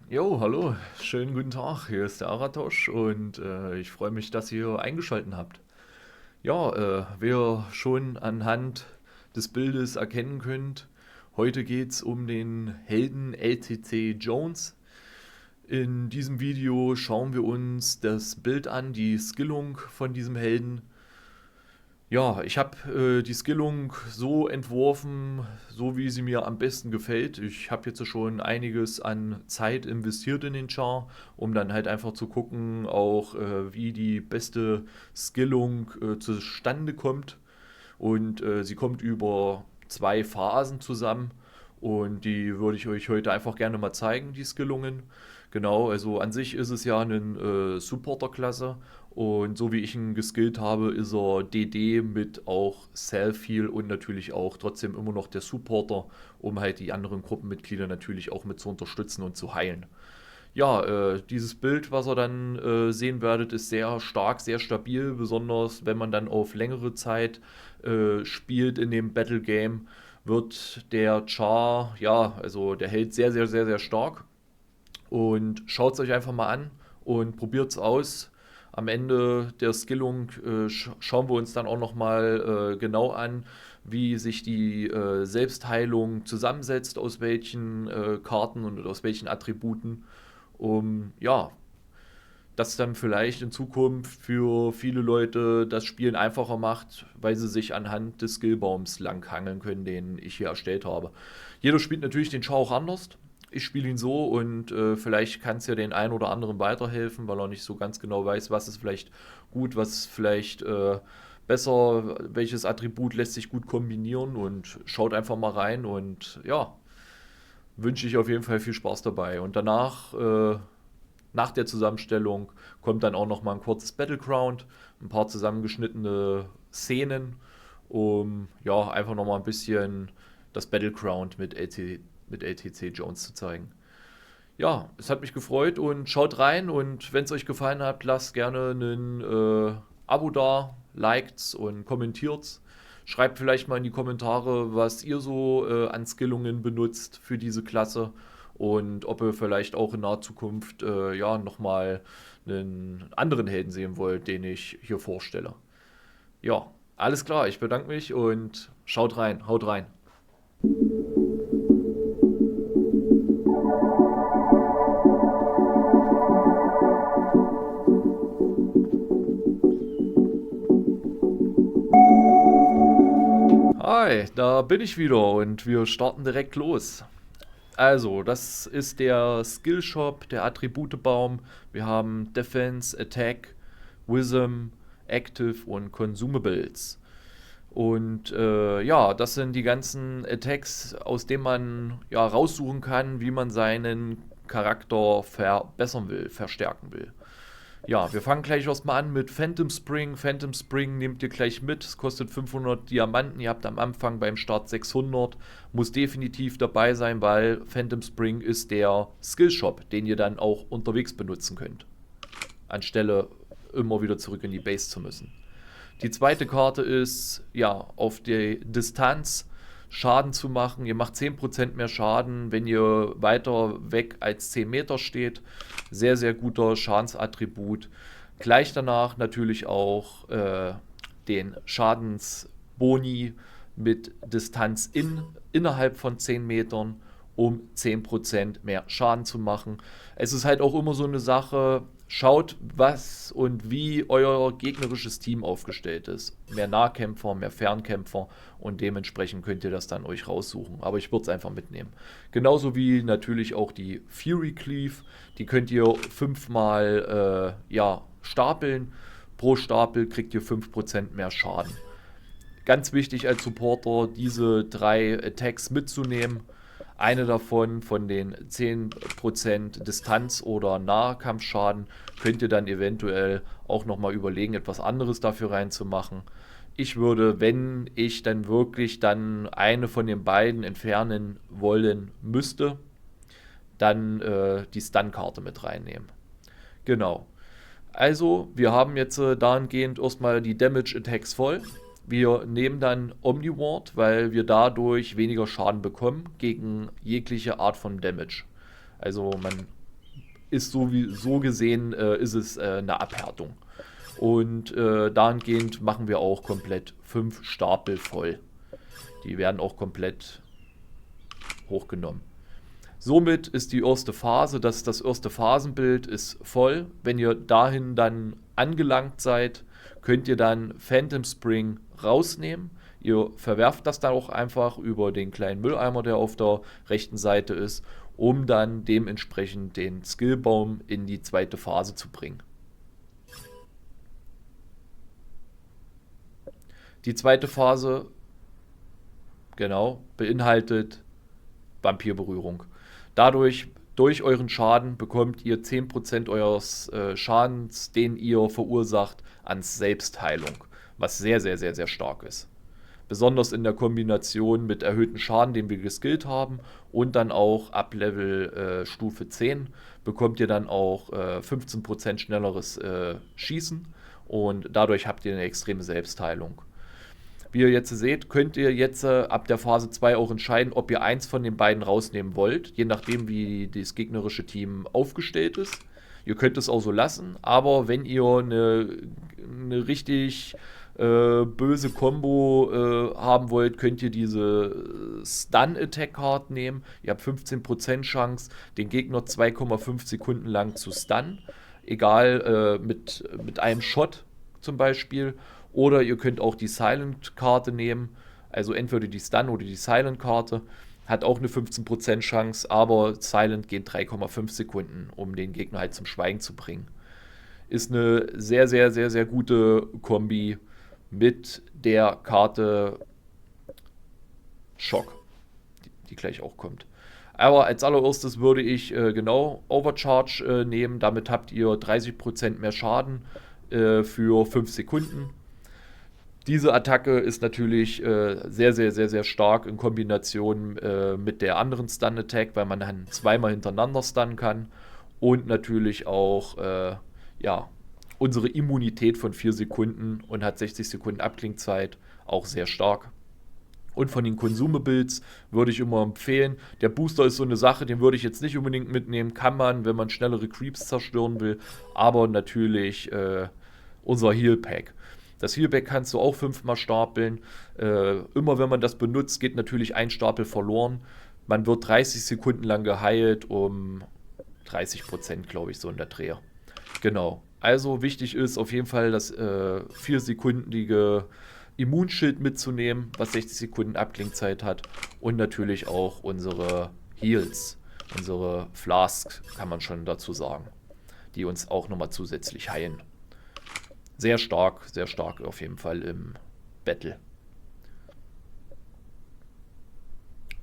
Jo, hallo, schönen guten Tag, hier ist der Aratosch und ich freue mich, dass ihr eingeschaltet habt. Ja, wie ihr schon anhand des Bildes erkennen könnt, heute geht es um den Helden LTC Jones. In diesem Video schauen wir uns das Bild an, die Skillung von diesem Helden. Ja, ich habe die Skillung so entworfen, so wie sie mir am besten gefällt. Ich habe jetzt schon einiges an Zeit investiert in den Char, um dann halt einfach zu gucken, auch wie die beste Skillung zustande kommt. Und sie kommt über zwei Phasen zusammen und die würde ich euch heute einfach gerne mal zeigen, die Skillungen. Genau, also an sich ist es ja eine Supporter-Klasse und so wie ich ihn geskillt habe, ist er DD mit auch Self-Heal und natürlich auch trotzdem immer noch der Supporter, um halt die anderen Gruppenmitglieder natürlich auch mit zu unterstützen und zu heilen. Ja, dieses Bild, was ihr dann sehen werdet, ist sehr stark, sehr stabil, besonders wenn man dann auf längere Zeit spielt in dem Battle Game, wird der Char, ja, also der hält sehr, sehr, sehr, sehr stark. Und schaut es euch einfach mal an und probiert es aus. Am Ende der Skillung schauen wir uns dann auch nochmal genau an, wie sich die Selbstheilung zusammensetzt, aus welchen Karten und aus welchen Attributen, um ja, das dann vielleicht in Zukunft für viele Leute das Spielen einfacher macht, weil sie sich anhand des Skillbaums langhangeln können, den ich hier erstellt habe. Jeder spielt natürlich den Schau auch anders. Ich spiele ihn so und vielleicht kann es ja den einen oder anderen weiterhelfen, weil er nicht so ganz genau weiß, was ist vielleicht gut, was ist vielleicht besser, welches Attribut lässt sich gut kombinieren und schaut einfach mal rein und ja, wünsche ich auf jeden Fall viel Spaß dabei. Und danach nach der Zusammenstellung kommt dann auch noch mal ein kurzes Battleground, ein paar zusammengeschnittene Szenen, um ja einfach noch mal ein bisschen das Battleground mit LTC Jones zu zeigen. Ja, es hat mich gefreut und schaut rein und wenn es euch gefallen hat, lasst gerne ein Abo da, liked's und kommentiert's. Schreibt vielleicht mal in die Kommentare, was ihr so an Skillungen benutzt für diese Klasse und ob ihr vielleicht auch in naher Zukunft ja nochmal einen anderen Helden sehen wollt, den ich hier vorstelle. Ja, alles klar, ich bedanke mich und schaut rein, haut rein. Hi, da bin ich wieder und wir starten direkt los. Also, das ist der Skillshop, der Attributebaum. Wir haben Defense, Attack, Wisdom, Active und Consumables. Und ja, das sind die ganzen Attacks, aus denen man ja raussuchen kann, wie man seinen Charakter verbessern will, verstärken will. Ja, wir fangen gleich erstmal an mit Phantom Spring. Phantom Spring nehmt ihr gleich mit. Es kostet 500 Diamanten. Ihr habt am Anfang beim Start 600. Muss definitiv dabei sein, weil Phantom Spring ist der Skillshop, den ihr dann auch unterwegs benutzen könnt. Anstelle immer wieder zurück in die Base zu müssen. Die zweite Karte ist, ja, auf die Distanz Schaden zu machen. Ihr macht 10% mehr Schaden, wenn ihr weiter weg als 10 Meter steht. Sehr, sehr guter Schadensattribut. Gleich danach natürlich auch den Schadensboni mit Distanz innerhalb von 10 Metern, um 10% mehr Schaden zu machen. Es ist halt auch immer so eine Sache, schaut, was und wie euer gegnerisches Team aufgestellt ist. Mehr Nahkämpfer, mehr Fernkämpfer und dementsprechend könnt ihr das dann euch raussuchen. Aber ich würde es einfach mitnehmen. Genauso wie natürlich auch die Fury Cleave. Die könnt ihr fünfmal ja, stapeln. Pro Stapel kriegt ihr 5% mehr Schaden. Ganz wichtig als Supporter, diese drei Attacks mitzunehmen. Eine davon von den 10% Distanz- oder Nahkampfschaden könnt ihr dann eventuell auch nochmal überlegen, etwas anderes dafür reinzumachen. Ich würde, wenn ich dann wirklich dann eine von den beiden entfernen wollen müsste, dann die Stun-Karte mit reinnehmen. Genau. Also, wir haben jetzt dahingehend erstmal die Damage Attacks voll. Wir nehmen dann Omniward, weil wir dadurch weniger Schaden bekommen gegen jegliche Art von Damage. Also man ist so gesehen, ist es eine Abhärtung. Und dahingehend machen wir auch komplett 5 Stapel voll. Die werden auch komplett hochgenommen. Somit ist die erste Phase, das erste Phasenbild ist voll. Wenn ihr dahin dann angelangt seid, könnt ihr dann Phantom Spring rausnehmen. Ihr verwerft das dann auch einfach über den kleinen Mülleimer, der auf der rechten Seite ist, um dann dementsprechend den Skillbaum in die zweite Phase zu bringen. Die zweite Phase, genau, beinhaltet Vampirberührung. Durch euren Schaden bekommt ihr 10% eures Schadens, den ihr verursacht, ans Selbstheilung, was sehr, sehr, sehr, sehr stark ist. Besonders in der Kombination mit erhöhten Schaden, den wir geskillt haben, und dann auch ab Level Stufe 10 bekommt ihr dann auch 15% schnelleres Schießen und dadurch habt ihr eine extreme Selbstheilung. Wie ihr jetzt seht, könnt ihr jetzt ab der Phase 2 auch entscheiden, ob ihr eins von den beiden rausnehmen wollt, je nachdem wie das gegnerische Team aufgestellt ist. Ihr könnt es auch so lassen, aber wenn ihr eine richtig böse Combo haben wollt, könnt ihr diese Stun-Attack-Card nehmen. Ihr habt 15% Chance, den Gegner 2,5 Sekunden lang zu stunnen, egal mit einem Shot zum Beispiel. Oder ihr könnt auch die Silent-Karte nehmen, also entweder die Stun- oder die Silent-Karte. Hat auch eine 15% Chance, aber Silent geht 3,5 Sekunden, um den Gegner halt zum Schweigen zu bringen. Ist eine sehr, sehr, sehr, sehr gute Kombi mit der Karte Schock, die gleich auch kommt. Aber als allererstes würde ich genau Overcharge nehmen. Damit habt ihr 30% mehr Schaden für 5 Sekunden. Diese Attacke ist natürlich sehr, sehr, sehr, sehr stark in Kombination mit der anderen Stun-Attack, weil man dann zweimal hintereinander stunnen kann. Und natürlich auch ja, unsere Immunität von 4 Sekunden und hat 60 Sekunden Abklingzeit, auch sehr stark. Und von den Consumables würde ich immer empfehlen, der Booster ist so eine Sache, den würde ich jetzt nicht unbedingt mitnehmen, kann man, wenn man schnellere Creeps zerstören will, aber natürlich unser Heal Pack. Das Heal Pack kannst du auch 5-mal stapeln. Immer wenn man das benutzt, geht natürlich ein Stapel verloren. Man wird 30 Sekunden lang geheilt, um 30%, glaube ich, so in der Dreher. Genau. Also wichtig ist auf jeden Fall das 4-sekundige Immunschild mitzunehmen, was 60 Sekunden Abklingzeit hat. Und natürlich auch unsere Heals, unsere Flasks, kann man schon dazu sagen, die uns auch nochmal zusätzlich heilen. Sehr stark auf jeden Fall im Battle.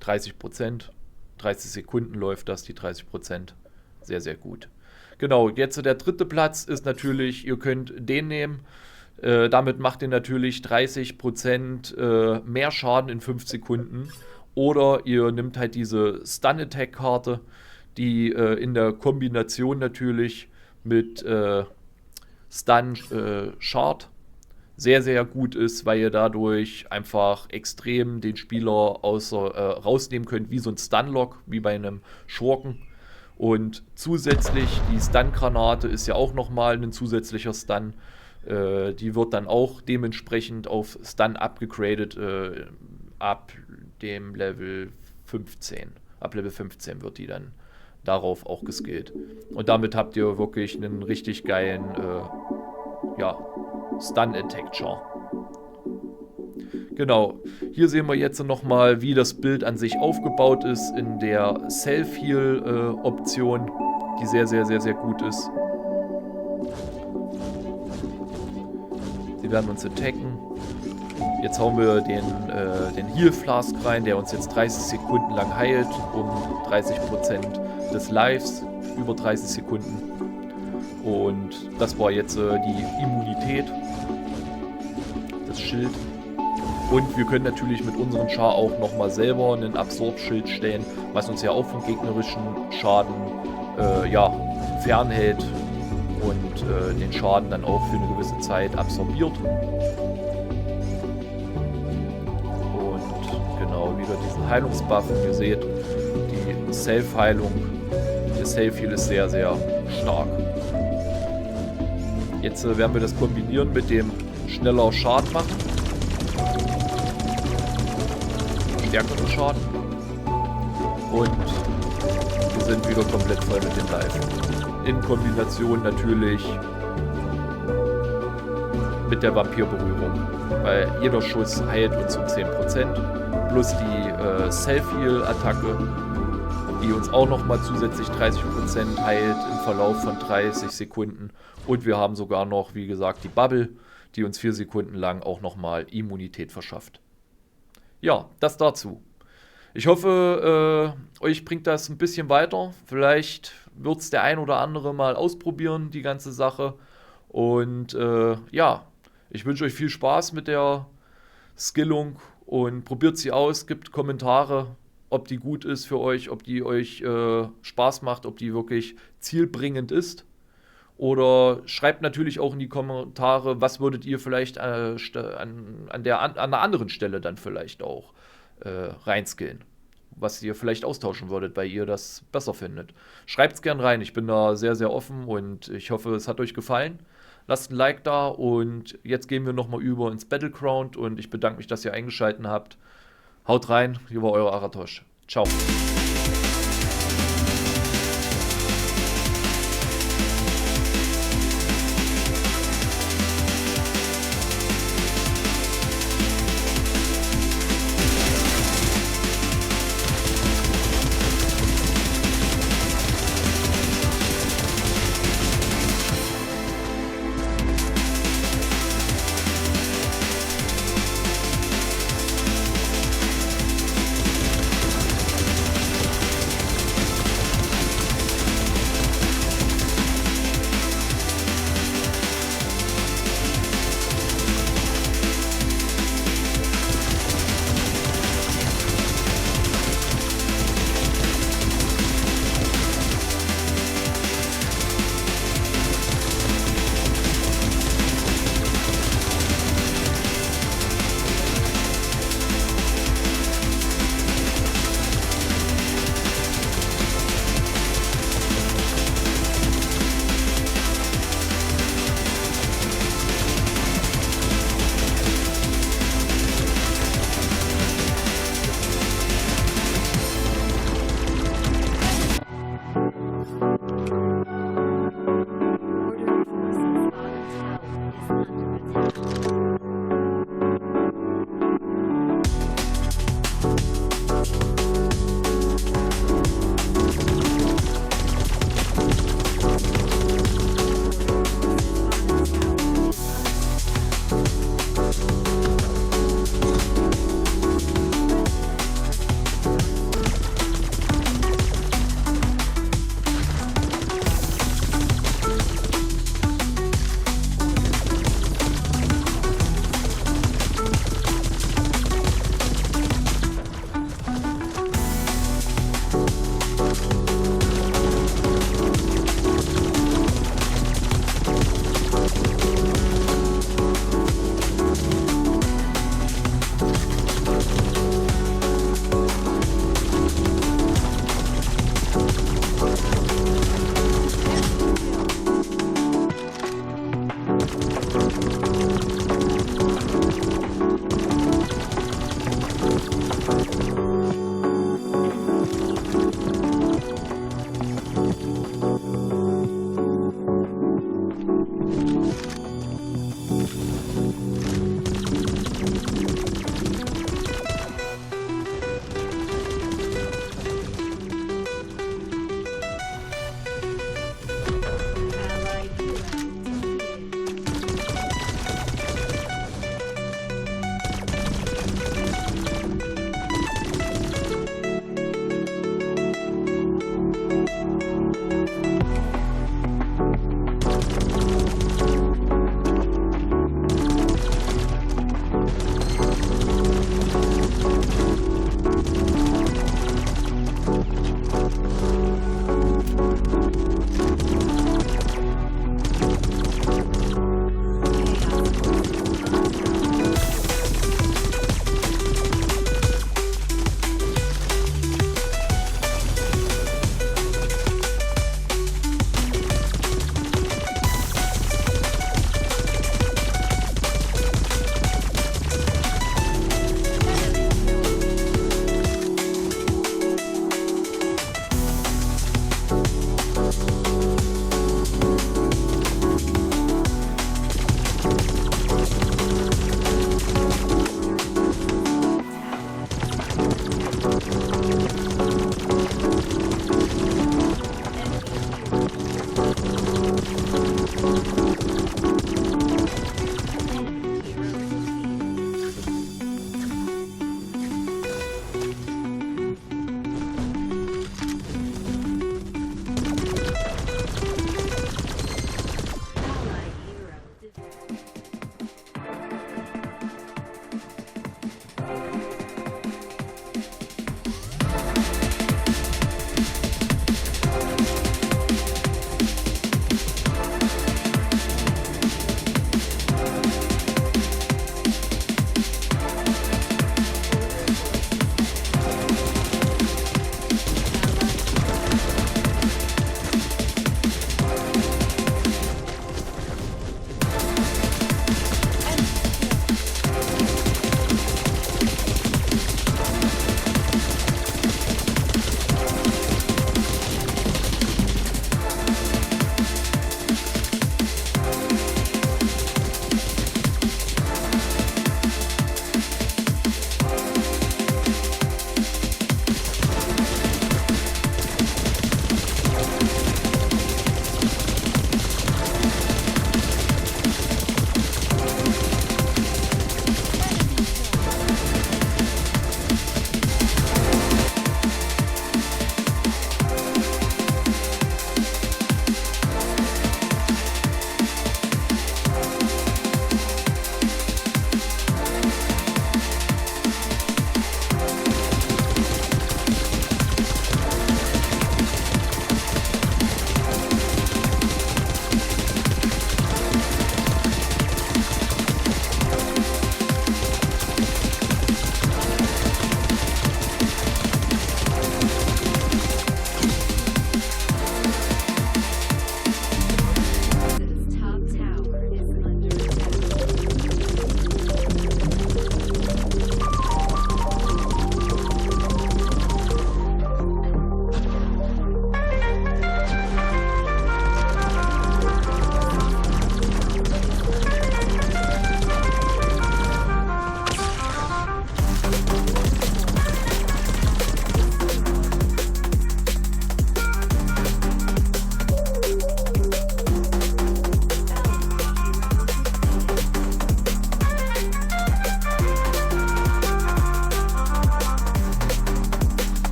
30%, 30 Sekunden läuft das, die 30%. Sehr, sehr gut. Genau, jetzt der dritte Platz ist natürlich, ihr könnt den nehmen. Damit macht ihr natürlich 30% mehr Schaden in 5 Sekunden. Oder ihr nehmt halt diese Stun-Attack-Karte, die in der Kombination natürlich mit Stun Shard sehr, sehr gut ist, weil ihr dadurch einfach extrem den Spieler rausnehmen könnt, wie so ein Stun-Lock, wie bei einem Schurken. Und zusätzlich, die Stun-Granate ist ja auch nochmal ein zusätzlicher Stun. Die wird dann auch dementsprechend auf Stun abgegradet ab dem Level 15. Ab Level 15 wird die dann darauf auch geskillt. Und damit habt ihr wirklich einen richtig geilen ja, Stun-Attack-Char. Genau, hier sehen wir jetzt nochmal, wie das Bild an sich aufgebaut ist in der Self-Heal-Option, die sehr, sehr, sehr, sehr gut ist. Sie werden uns attacken. Jetzt hauen wir den Heal Flask rein, der uns jetzt 30 Sekunden lang heilt, um 30% des Lives, über 30 Sekunden. Und das war jetzt die Immunität, das Schild. Und wir können natürlich mit unserem Char auch nochmal selber einen Absorb-Schild stellen, was uns ja auch vom gegnerischen Schaden ja, fernhält und den Schaden dann auch für eine gewisse Zeit absorbiert. Genau, wieder diesen Heilungsbuff. Ihr seht, die Self-Heilung das Self-Heal ist sehr, sehr stark. Jetzt werden wir das kombinieren mit dem schneller Schaden machen. Stärkeren Schaden. Und wir sind wieder komplett voll mit dem Life. In Kombination natürlich mit der Vampirberührung. Weil jeder Schuss heilt uns um 10%. Plus die Self-Heal-Attacke, die uns auch nochmal zusätzlich 30% heilt im Verlauf von 30 Sekunden. Und wir haben sogar noch, wie gesagt, die Bubble, die uns 4 Sekunden lang auch nochmal Immunität verschafft. Ja, das dazu. Ich hoffe, euch bringt das ein bisschen weiter. Vielleicht wird es der ein oder andere mal ausprobieren, die ganze Sache. Und ja, ich wünsche euch viel Spaß mit der Skillung und probiert sie aus, gibt Kommentare, ob die gut ist für euch, ob die euch Spaß macht, ob die wirklich zielbringend ist. Oder schreibt natürlich auch in die Kommentare, was würdet ihr vielleicht an einer anderen Stelle dann vielleicht auch reinskillen. Was ihr vielleicht austauschen würdet, weil ihr das besser findet. Schreibt es gern rein, ich bin da sehr, sehr offen und ich hoffe, es hat euch gefallen. Lasst ein Like da und jetzt gehen wir nochmal über ins Battleground und ich bedanke mich, dass ihr eingeschaltet habt. Haut rein, hier war euer Aratosch. Ciao.